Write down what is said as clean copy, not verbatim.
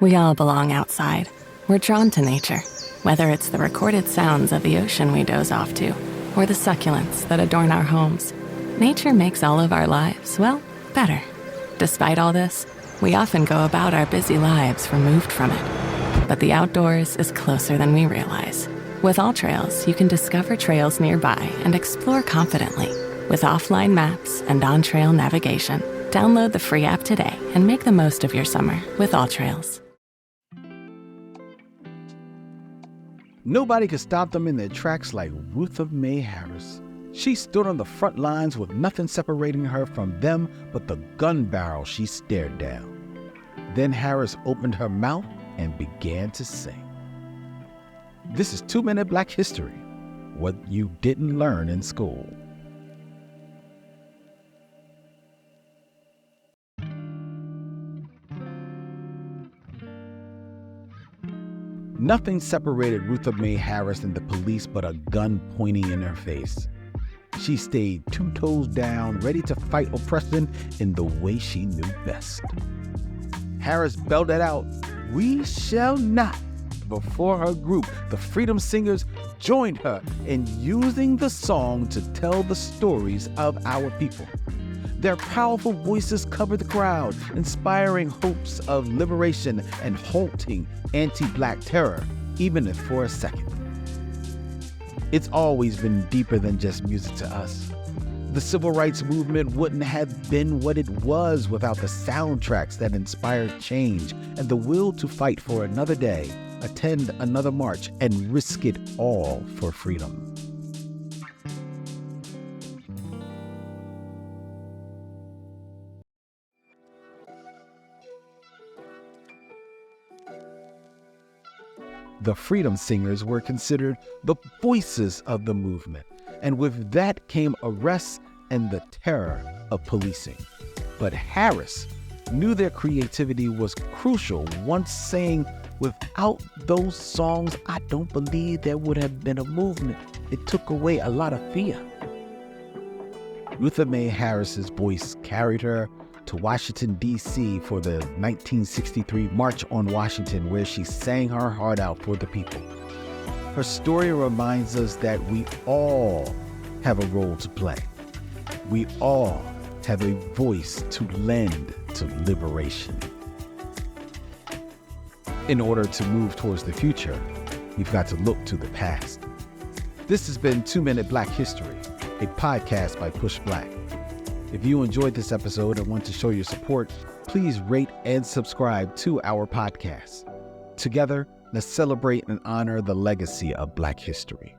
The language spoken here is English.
We all belong outside. We're drawn to nature, whether it's the recorded sounds of the ocean we doze off to, or the succulents that adorn our homes. Nature makes all of our lives, well, better. Despite all this, we often go about our busy lives removed from it. But the outdoors is closer than we realize. With AllTrails, you can discover trails nearby and explore confidently. With offline maps and on-trail navigation, download the free app today and make the most of your summer with AllTrails. Nobody could stop them in their tracks like Rutha Mae Harris. She stood on the front lines with nothing separating her from them but the gun barrel she stared down. Then Harris opened her mouth and began to sing. This is 2 Minute Black History, what you didn't learn in school. Nothing separated Rutha Mae Harris and the police but a gun pointing in her face. She stayed 2 toes down, ready to fight oppression in the way she knew best. Harris belted out, "We shall not," before her group, the Freedom Singers, joined her in using the song to tell the stories of our people. Their powerful voices covered the crowd, inspiring hopes of liberation and halting anti-Black terror, even if for a second. It's always been deeper than just music to us. The civil rights movement wouldn't have been what it was without the soundtracks that inspired change and the will to fight for another day, attend another march, and risk it all for freedom. The Freedom Singers were considered the voices of the movement, and with that came arrests and the terror of policing. But Harris knew their creativity was crucial, once saying, "Without those songs, I don't believe there would have been a movement. It took away a lot of fear." Rutha Mae Harris's voice carried her to Washington, D.C. for the 1963 March on Washington, where she sang her heart out for the people. Her story reminds us that we all have a role to play. We all have a voice to lend to liberation. In order to move towards the future, we've got to look to the past. This has been 2 Minute Black History, a podcast by Push Black. If you enjoyed this episode and want to show your support, please rate and subscribe to our podcast. Together, let's celebrate and honor the legacy of Black history.